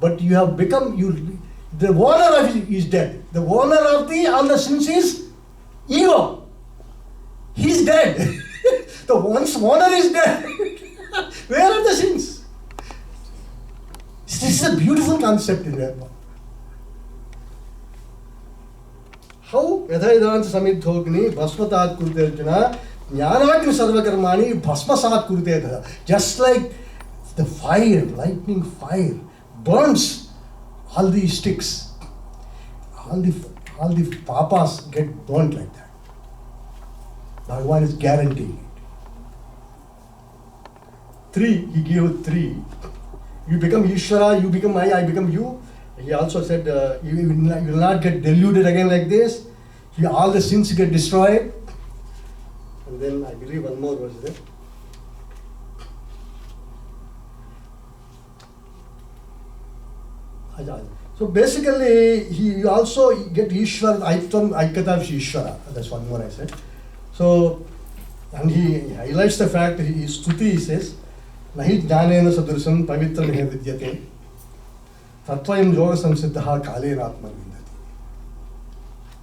But you have become, the owner of it is dead. The owner of all the sins is ego. He's dead. The once owner is dead. Where are the sins? This is a beautiful concept in there. How? Yadha samit dhogni bhasmatat kurte arjuna jnanagni sarvakarmani bhasmasat kurte. Just like the fire, lightning fire, burns all these sticks. All the papas get burnt like that. Bhagavan is guaranteeing it. 3, he gave 3. You become Ishvara, you become I become you. He also said you will not get deluded again like this. All the sins get destroyed. And then I believe one more was there. So basically, he also get Ishvara, Aikata Ishvara. That's one more I said. So, and he highlights the fact, his Stuti, he says, Nahi jnanena sadurusam pavitra mehe vidyate tatvayam yoga samsiddha kalena atma vindati.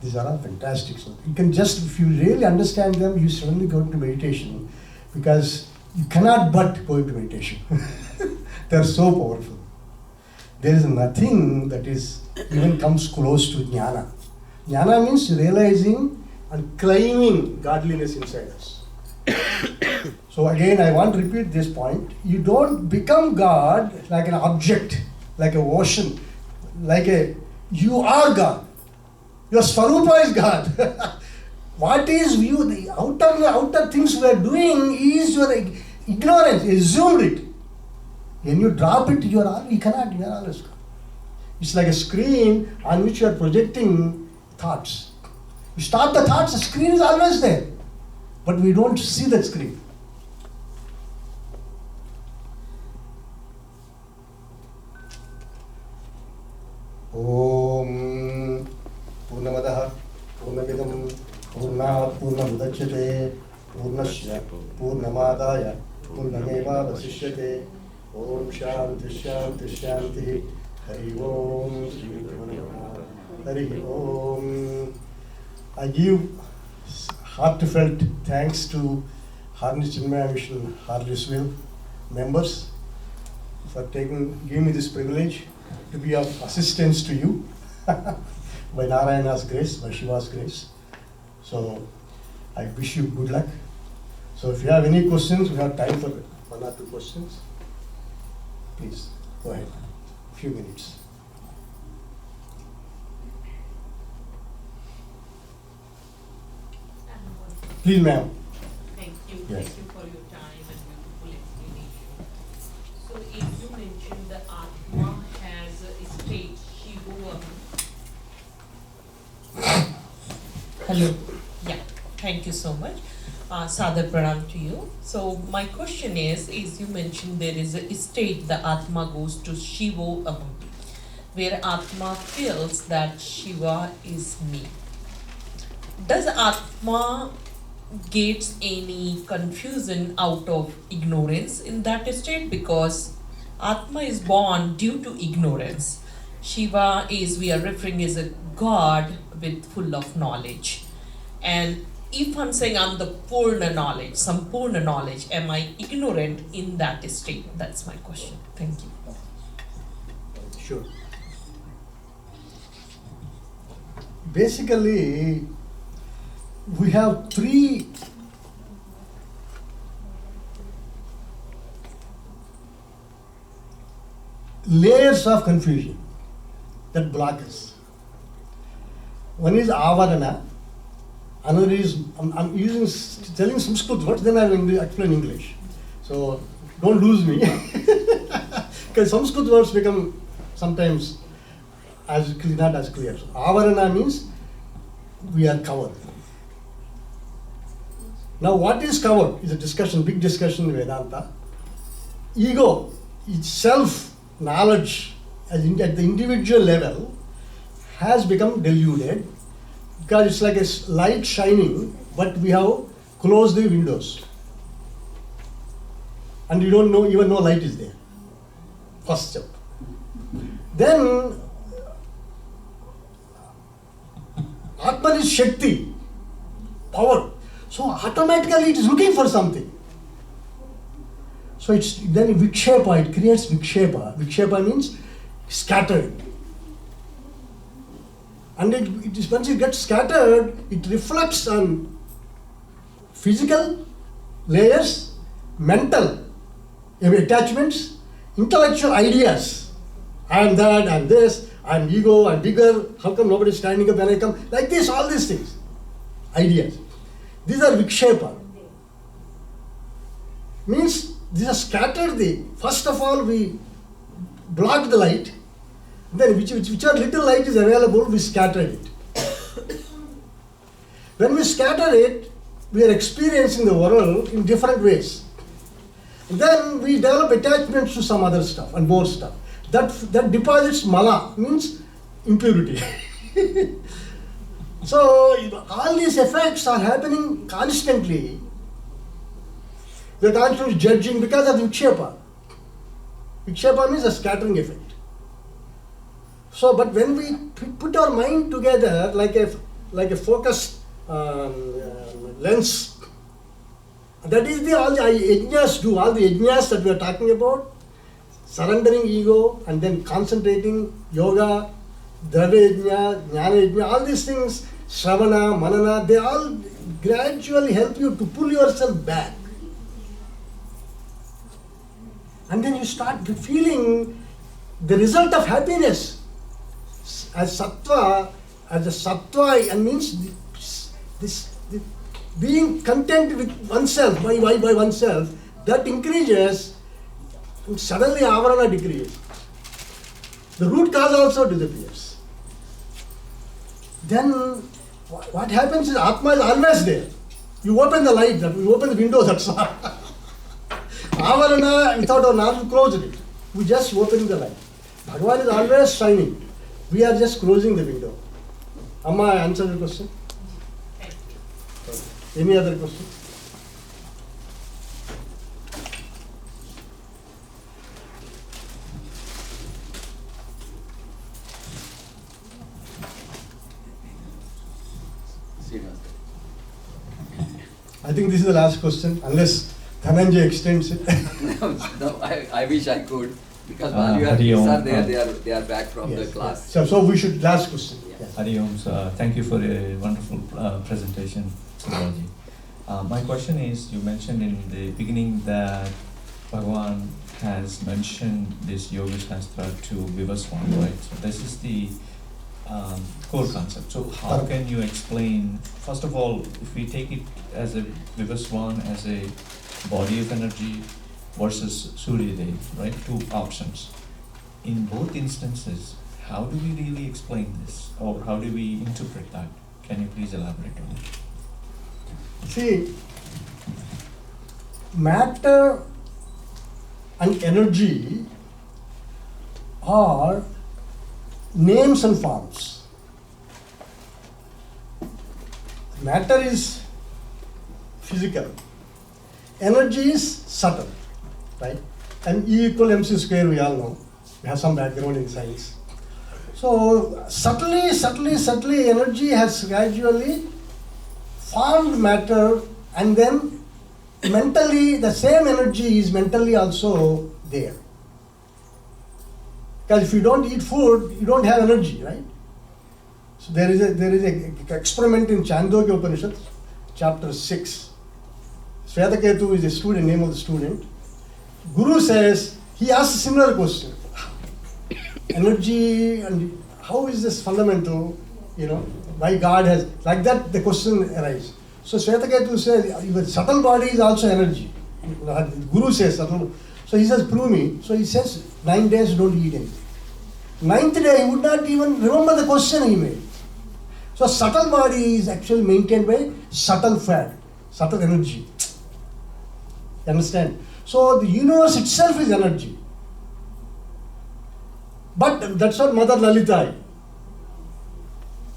These are all fantastic. So you can just, if you really understand them, you suddenly go into meditation, because you cannot but go into meditation. They are so powerful. There is nothing that is even comes close to jnana. Jnana means realizing and claiming godliness inside us. So again, I want to repeat this point. You don't become God like an object, like an ocean, you are God. Your Swarupa is God. What is you, the outer things we are doing is your ignorance, assumed it. When you drop it, you are always God. It's like a screen on which you are projecting thoughts. You stop the thoughts, the screen is always there. But we don't see that screen. Om Purnamadaha Purnamidam Purnat Purnamudachyate Purnasya Purnamadaya Purnameva Vasishyate Om Shanti Shanti Shanti Hari Om Shri Guru Hari Om. I give heartfelt thanks to Harness Chinmaya Mission Harrisville members for giving me this privilege to be of assistance to you by Narayana's grace, by Shiva's grace. So I wish you good luck. So if you have any questions, we have time for 1 or 2 questions. Please go ahead. A few minutes. Please, ma'am. Thank you. Yes. Thank you for your time and beautiful explanation. So, if you mentioned the Atma has a state, Shiva. Hello. Yeah. Thank you so much. Sadar Pranam to you. So, my question is you mentioned there is a state, the Atma goes to Shiva Aham, where Atma feels that Shiva is me. Does Atma gets any confusion out of ignorance in that state? Because Atma is born due to ignorance. Shiva is, we are referring as a God with full of knowledge. And if I'm saying I'm the Purna knowledge, some Purna knowledge, am I ignorant in that state? That's my question. Thank you. Sure. Basically, we have 3 layers of confusion that block us. One is avarana, another is, I'm telling Sanskrit words, then I will explain English. So don't lose me. Because Sanskrit words become sometimes not as clear. So, avarana means we are covered. Now what is covered is a discussion, big discussion in Vedanta. Ego, itself, knowledge at the individual level has become deluded because it's like a light shining, but we have closed the windows. And you don't even know light is there. First step. then Atman is Shakti, power. So automatically it is looking for something. So it's then Vikshepa, it creates Vikshepa. Vikshepa means scattered. And it is once it gets scattered, it reflects on physical layers, mental attachments, intellectual ideas. I am that, I am this, I am ego, I am bigger, how come nobody is standing up when I come? Like this, all these things. Ideas. These are Vikshepa. Means these are scattered first of all we block the light, then whichever little light is available, we scatter it. When we scatter it, we are experiencing the world in different ways. Then we develop attachments to some other stuff and more stuff. That deposits mala, means impurity. So all these effects are happening constantly. We are constantly judging because of Vikshepa. Vikshepa means a scattering effect. So, but when we put our mind together like a focused lens, that is all the yajnas do, all the yajnas that we are talking about, surrendering ego and then concentrating, yoga, dravya yajna, jnana yajna, all these things, shravana, manana, they all gradually help you to pull yourself back. And then you start feeling the result of happiness. As a sattva, and means this being content with oneself, by oneself, that increases, and suddenly avarana decreases. The root cause also disappears. Then what happens is Atma is always there. You open the light, you open the window, that's all. Avarana, without our knowledge, we closed it. We just open the light. Bhagavan is always shining. We are just closing the window. Amma, I answered the question? Any other question? I think this is the last question, unless Dhananjay extends it. No, I wish I could. Because while your kids are there, they are back from the class. Yes. So we should, last question. Yes. Hari Om, thank you for a wonderful presentation, Subramanyam. My question is, you mentioned in the beginning that Bhagavan has mentioned this Yoga Shastra to Vivaswan, right? So this is the core concept. So how can you explain, first of all, if we take it as a Vivaswan, as a body of energy, versus Surya Dev, right? Two options. In both instances, how do we really explain this? Or how do we interpret that? Can you please elaborate on it? See, matter and energy are names and forms. Matter is physical. Energy is subtle. Right? And E equal mc square, we all know. We have some background in science. So subtly, energy has gradually formed matter, and then mentally, the same energy is mentally also there. Because if you don't eat food, you don't have energy, right? So there is a experiment in Chandogya Upanishad, chapter 6. Svetaketu is the student, name of the student. Guru says, he asks a similar question. Energy, and how is this fundamental, why God has, like that the question arises. So Svetaketu says, your subtle body is also energy. Guru says, subtle. So he says, prove me. So he says, 9 days don't eat anything. 9th day, he would not even remember the question he made. So subtle body is actually maintained by subtle fat, subtle energy. You understand? So the universe itself is energy. But that's what Mother Lalita is.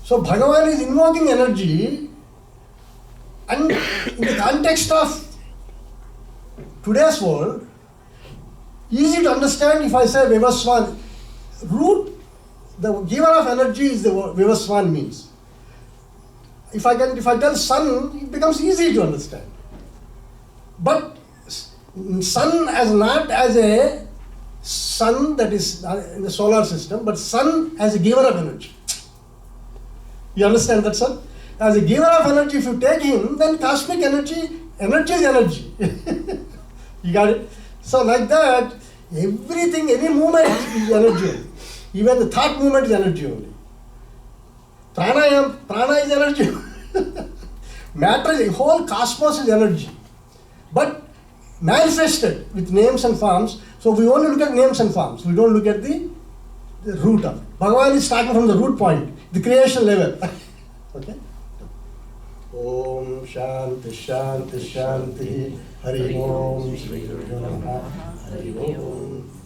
So Bhagavan is invoking energy, and in the context of today's world, easy to understand if I say Vivaswan, root the giver of energy is the Vivaswan means. If I tell sun, it becomes easy to understand. But sun as not as a sun that is in the solar system, but sun as a giver of energy. You understand that, sir? As a giver of energy, if you take him, then cosmic energy is energy. You got it? So like that, everything, any movement is energy only. Even the thought movement is energy only. Prana is energy. Matter, the whole cosmos is energy. But manifested with names and forms, so we only look at names and forms. We don't look at the root of it. Bhagavan is starting from the root point, the creation level. Okay? Om Shanti Shanti Shanti Hari Om Shri Guru Namaha Hari Om.